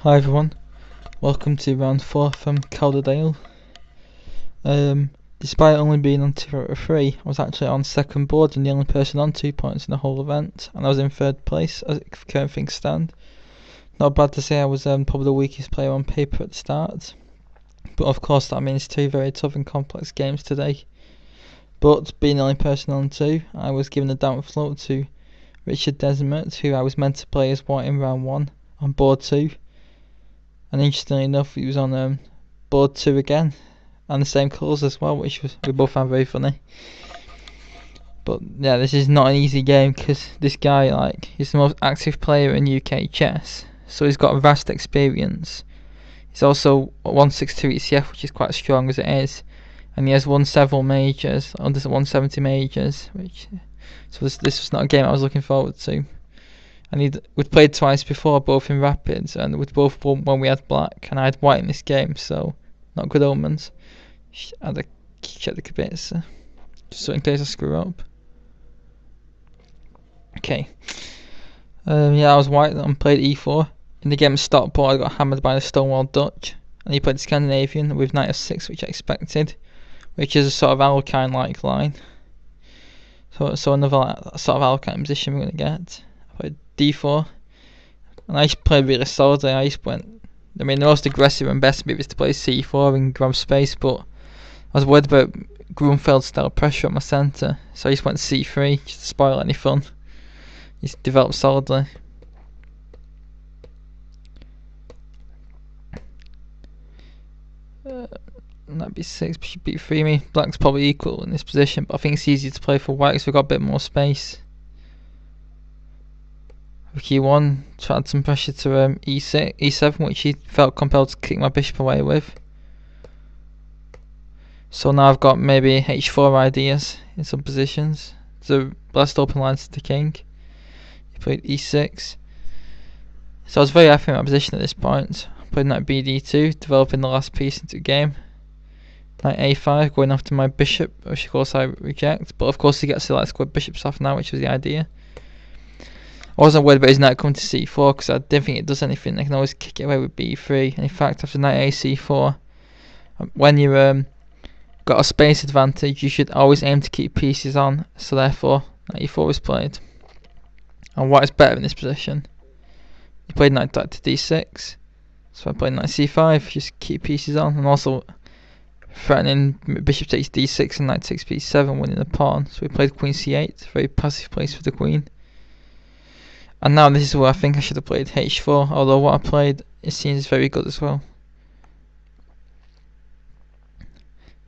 Hi everyone, welcome to round 4 from Calderdale. Despite only being on 2 out of 3, I was actually on second board and the only person on 2 points in the whole event, and I was in third place as current things stand. Not bad to say I was probably the weakest player on paper at the start, but of course that means 2 very tough and complex games today. But being the only person on 2, I was given the down float to Richard Desmedt, who I was meant to play as white in round 1 on board 2. And interestingly enough, he was on board 2 again, and the same colours as well, which we both found very funny. But yeah, this is not an easy game because this guy, he's the most active player in UK chess, so he's got a vast experience. He's also 162 ECF, which is quite strong as it is, and he has won several majors, under 170 majors. So this was not a game I was looking forward to. And we'd played twice before, both in Rapids, and we'd both won when we had black, and I had white in this game, so not good omens. I had to check the bits, just so in case I screw up. Okay. Yeah, I was white and played e4. In the game of Stockport, I got hammered by the Stonewall Dutch, and he played Scandinavian with knight f6, which I expected, which is a sort of alkyne-like line. So another sort of alkyne position we're going to get. I played d4, and I just played really solidly. The most aggressive and best move is to play c4 and grab space, but I was worried about Grunfeld style pressure at my centre, so I just went c3 just to spoil any fun. Just developed solidly. Knight b6, bishop b3. Me, black's probably equal in this position, but I think it's easier to play for white because we've got a bit more space. Ke1 to add some pressure to e7, which he felt compelled to kick my bishop away with. So now I've got maybe h4 ideas in some positions. The last open lines to the king. He played e6. So I was very happy in my position at this point. I played knight bd2, developing the last piece into the game. Knight a5, going after my bishop, which of course I reject. But of course he gets to square bishops off now, which was the idea. I wasn't worried about his knight coming to c4 because I didn't think it does anything. I can always kick it away with b3. And in fact, after knight a c4, when you've got a space advantage, you should always aim to keep pieces on. So therefore, knight e4 was played. And white is better in this position. He played knight to d6. So I played knight c5, just keep pieces on. And also threatening bishop takes d6 and knight takes b7, winning the pawn. So we played queen c8, very passive place for the queen. And now this is where I think I should have played h4, although what I played, it seems very good as well.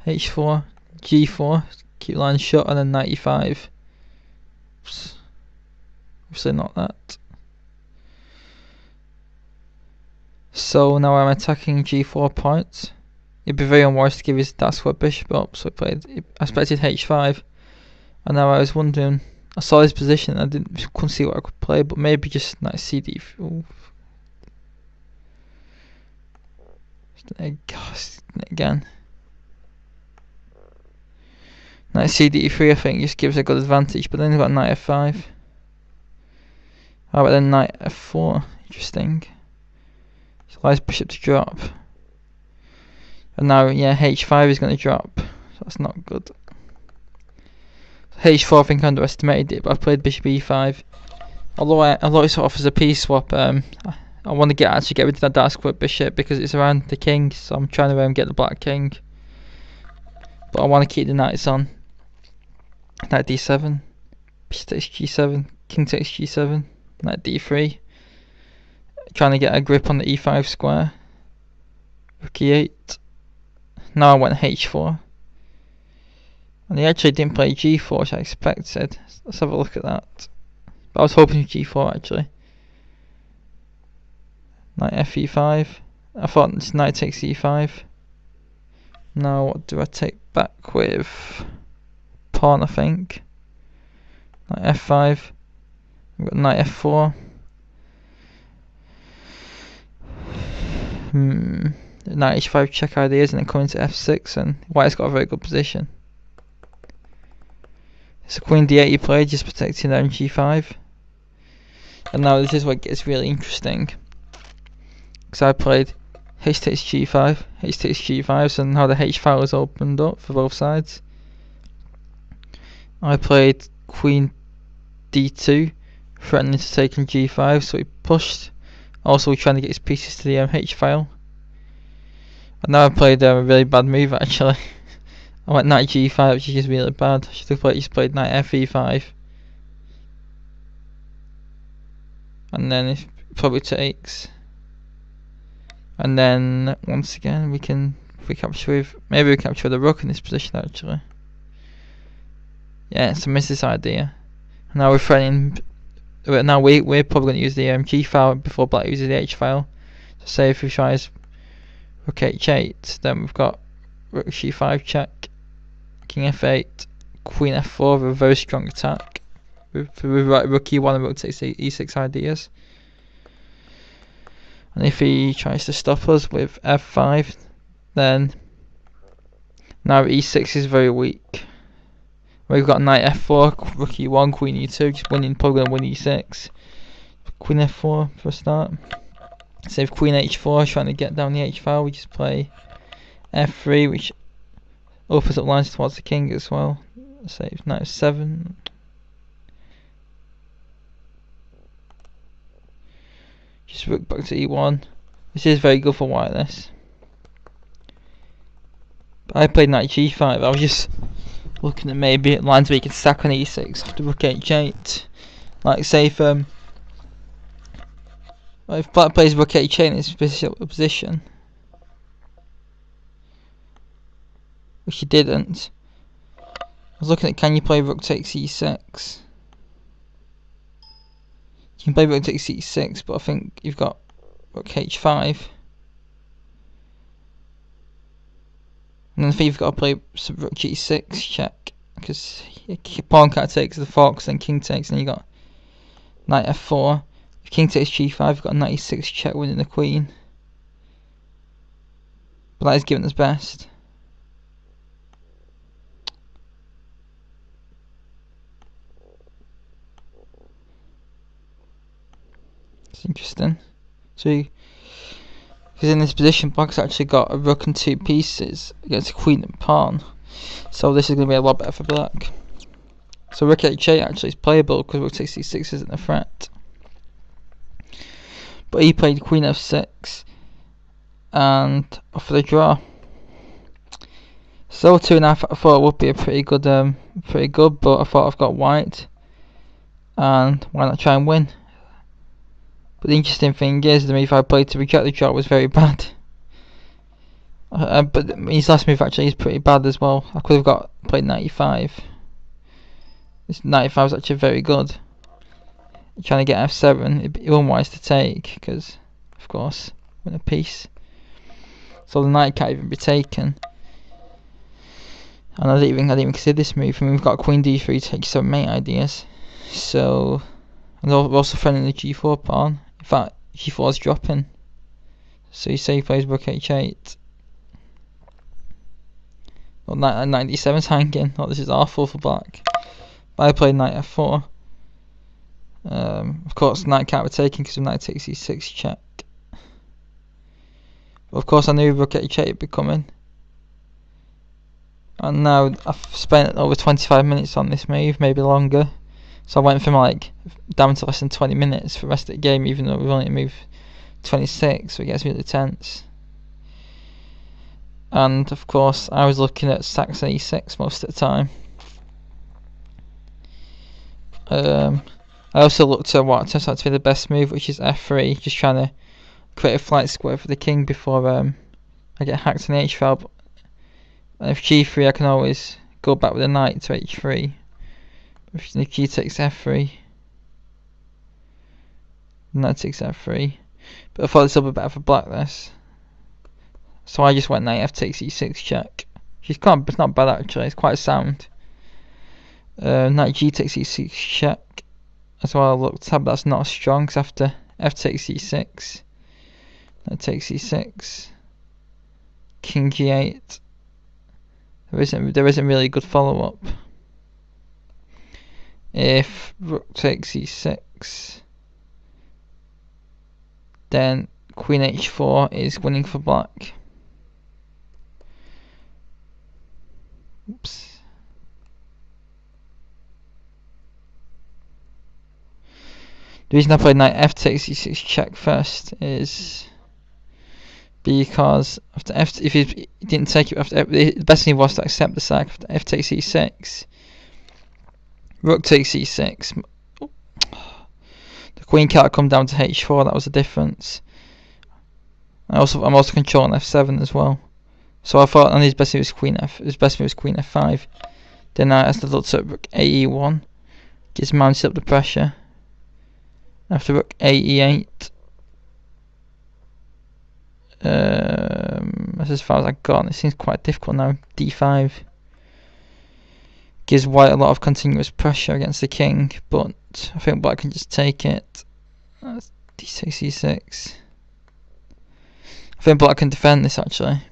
h4, g4, keep line shut, and then knight e5. Oops. Obviously not that. So now I'm attacking g4 points. It'd be very unwise to give his that square bishop up, so I expected h5, and now I was wondering. I saw his position and I couldn't see what I could play, but maybe just knight cd. Again. Knight cd3 I think just gives a good advantage, but then he's got knight f5. How about then knight f4? Interesting. So allows bishop to drop. And now, yeah, h5 is going to drop, so that's not good. h4 I think I underestimated it, but I played bishop e5. Although it sort of offers a piece swap, I want to actually get rid of that dark square bishop because it's around the king, so I'm trying to get the black king. But I want to keep the knights on. Knight d7, bishop takes g7, king takes g7, knight d3. Trying to get a grip on the e5 square. Rook e8. Now I went h4. And he actually didn't play g4, which I expected. Let's have a look at that. But I was hoping for g4 actually. Knight fe5. I thought this knight takes e5. Now what do I take back with? Pawn I think. Knight f5. We've got knight f4. Knight h5 check ideas and then coming to f6, and white's got a very good position. So queen d8 you played, just protecting there in g5. And now this is where it gets really interesting. because I played h takes g5, h takes g5, so now the h file is opened up for both sides. I played queen d2, threatening to take on g5, so he pushed, also trying to get his pieces to the h file. And now I played a really bad move actually. I went knight g5, which is really bad. I should have just played knight fe5. And then it probably takes. And then once again we can recapture with, maybe we capture the rook in this position actually. Yeah, so I missed this idea. And now we're threatening. Now we're probably going to use the g file before black uses the h file. So say if he tries rook h8, then we've got rook c5 check, king f8, queen f4 with a very strong attack with rook e1 and rook takes e6 ideas. And if he tries to stop us with f5, then now e6 is very weak. We've got knight f4, rook e1, queen e2, just winning, probably going to win e6. Queen f4 for a start. So if queen h4 trying to get down the h file, we just play f3, which opens up lines towards the king as well. Say knight f7. Just rook back to e1. This is very good for white, this. But I played knight g5. I was just looking at maybe lines where you can stack on e6 after rook h8. Like say if black plays rook h8 in its position, which he didn't. I was looking at, can you play rook takes e6? You can play rook takes e6, but I think you've got rook h5. And then I think you've got to play rook g6 check, because pawn can't takes the fox, then king takes, and you got knight f4. If king takes g5, you've got knight e6 check, winning the queen. But that is given as best. It's interesting. So, because in this position, black's actually got a rook and two pieces against a queen and pawn. So this is going to be a lot better for black. So rook h8 actually is playable because rook takes c6 isn't a threat. But he played queen f6 and offered a draw. So 2.5 I thought it would be a pretty good, but I thought I've got white, and why not try and win? But the interesting thing is the move I played to reject the draw was very bad. But his last move actually is pretty bad as well. I could have played knight e5. This knight e5 is actually very good. Trying to get f7, it'd be unwise to take because, of course, win a piece. So the knight can't even be taken. And I didn't even consider this move. And we've got queen d3 takes some mate ideas. So, and we're also threatening the g4 pawn. In fact, g4 is dropping. So you say he plays rook h8. Well, knight d7 is hanging. Oh, this is awful for black. But I played knight f4. Of course, knight can't be taken because of knight takes e6 check. But of course, I knew rook h8 would be coming. And now I've spent over 25 minutes on this move, maybe longer. So I went from like down to less than 20 minutes for the rest of the game, even though we've only moved 26, so it gets really tense. And of course, I was looking at stacks on e6 most of the time. I also looked at what turns out to be the best move, which is f3, just trying to create a flight square for the king before I get hacked on the h file. And if g3, I can always go back with a knight to h3. If g takes f3, knight takes f3. But I thought this would be better for black, this. So I just went knight f takes e6 check. It's not bad actually, it's quite sound. Knight g takes e6 check. As well, I looked at, but that's not as strong, because after f takes e6, knight takes e6, king g8. There isn't really a good follow up. If rook takes e6, then Queen h4 is winning for black. Oops. The reason I played knight f takes e6 check first is because after f, if he didn't take it after f, the best thing was to accept the sack. After f takes e6, rook takes e6. The queen can't come down to h4. That was the difference. I'm also controlling f7 as well. So I thought, and his best move was queen f. His best move was queen f5. Then I has to look at rook ae1, just mounted up the pressure. After rook ae8, that's as far as I got. It seems quite difficult now. d5 gives white a lot of continuous pressure against the king, but I think black can just take it. That's d6 e6. I think black can defend this actually.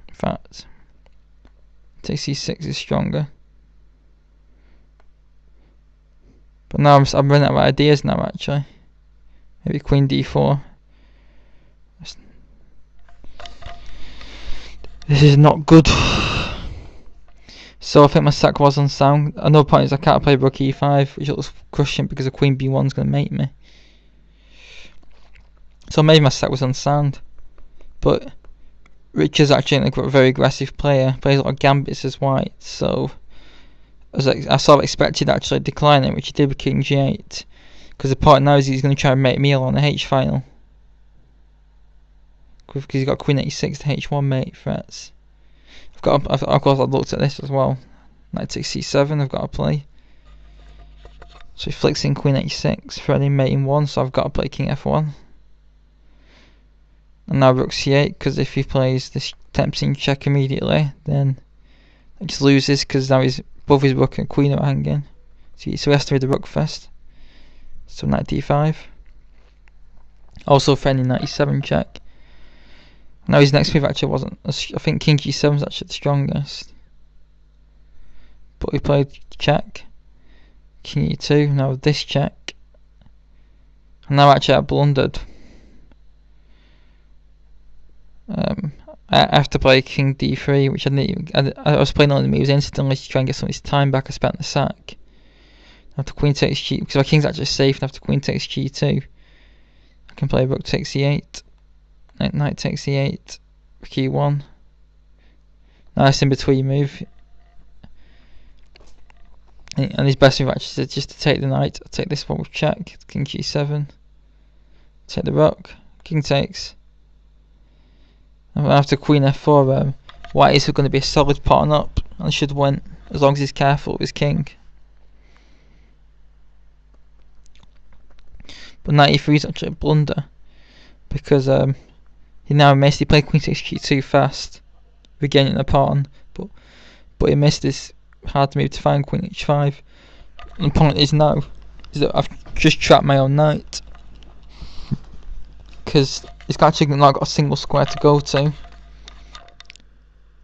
In fact, takes e6 is stronger. But now I'm running out of ideas now actually. Maybe queen d4. This is not good. So I think my sack was unsound. Another point is I can't play rook e5, which looks crushing because the queen b1 is going to mate me. So maybe my sack was unsound. But Richard's actually a very aggressive player, plays a lot of gambits as white, so I sort of expected actually declining, which he did with king g8. Because the point now is he's going to try and make me on the h final. Because he's got queen e6 to h1 mate threats. Of course I've looked at this as well. Knight takes c7 I've got to play. So he flicks in queen h6, threatening mate in 1, so I've got to play king f1. And now rook c8, because if he plays this tempting check immediately, then he just loses, because now both his rook and queen are hanging. So he has to read the rook first. So knight d5. Also threatening knight e7 check. Now his next move actually wasn't. I think king g7 is actually the strongest. But he played check. King e2. Now this check. And now actually I blundered. I have to play king d3, which I didn't even. I was playing on the moves instantly to try and get some of his time back. I spent the sack. After queen takes g, because my king's actually safe. And after queen takes g2, I can play rook takes e8. Knight takes e8. Rook e1. Nice in between move. And his best move actually is just to take the knight. I'll take this one with check. King g7. Take the rook. King takes. And after queen f4, white is going to be a solid pawn up and should win as long as he's careful with his king. But knight e3 is actually a blunder because he now missed. He played queen takes g2 fast, regaining the pawn, but he missed this hard move to find queen h5. And the point is now is that I've just trapped my own knight because it's actually not got a single square to go to,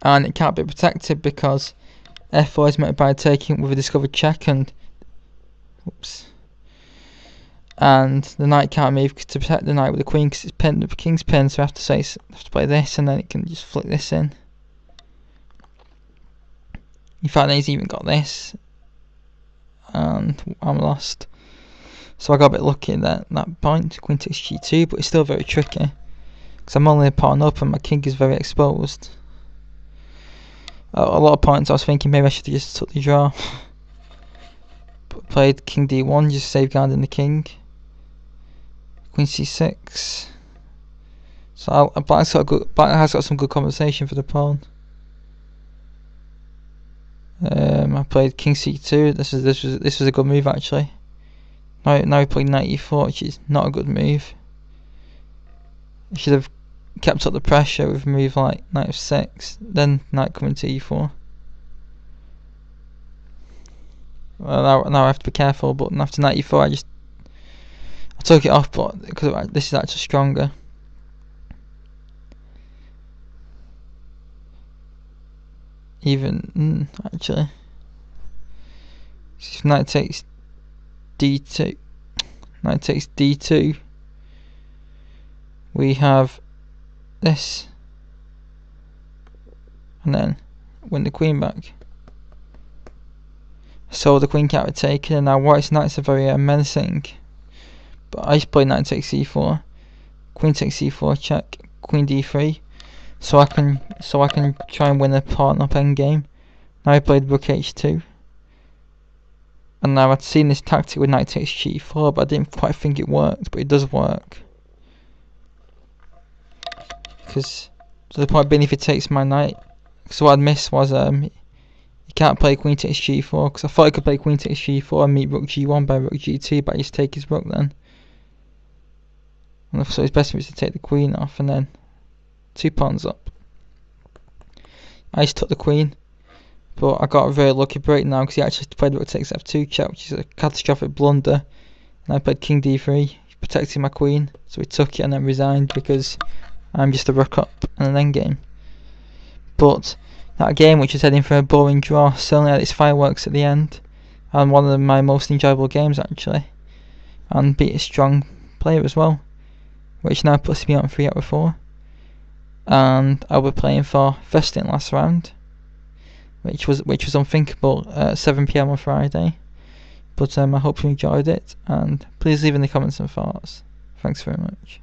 and it can't be protected because f4 is met by taking with a discovered check, and oops. And the knight can't move to protect the knight with the queen because it's pinned. The king's pinned, so I have to play this, and then it can just flick this in. In fact, he's even got this, and I'm lost. So I got a bit lucky at that point. Queen takes g2, but it's still very tricky because I'm only a pawn up, and my king is very exposed. A lot of points I was thinking maybe I should have just took the draw, but played king d1, just safeguarding the king. Queen c6. So black has got some good compensation for the pawn. I played king c2. This was a good move actually. Now he played knight e4, which is not a good move. He should have kept up the pressure with a move like knight f6, then knight coming to e4. Well, now I have to be careful, but after knight e4 I took it off, but because this is actually stronger. Even actually, if knight takes d2, knight takes d2, we have this, and then win the queen back. So the queen can't be taken, and now white's knights are very menacing. But I just played knight takes c4, queen takes c4 check, queen d3, so I can try and win a pawn up endgame. Now I played rook h2, and now I'd seen this tactic with knight takes g4, but I didn't quite think it worked, but it does work. Because the point being, if it takes my knight, so what I'd missed was you can't play queen takes g4, because I thought I could play queen takes g4 and meet rook g1 by rook g2, but I just take his rook then. And so it's best for me to take the queen off, and then 2 pawns up. I just took the queen, but I got a very lucky break now, because he actually played rook takes f2 check, which is a catastrophic blunder. And I played king d3, protecting my queen, so he took it and then resigned, because I'm just a rook up and an endgame. But that game, which was heading for a boring draw, certainly had its fireworks at the end, and one of my most enjoyable games actually, and beat a strong player as well, which now puts me on 3 out of 4, and I'll be playing for first in last round, which was unthinkable at 7 PM on Friday. But I hope you enjoyed it, and please leave in the comments some thoughts. Thanks very much.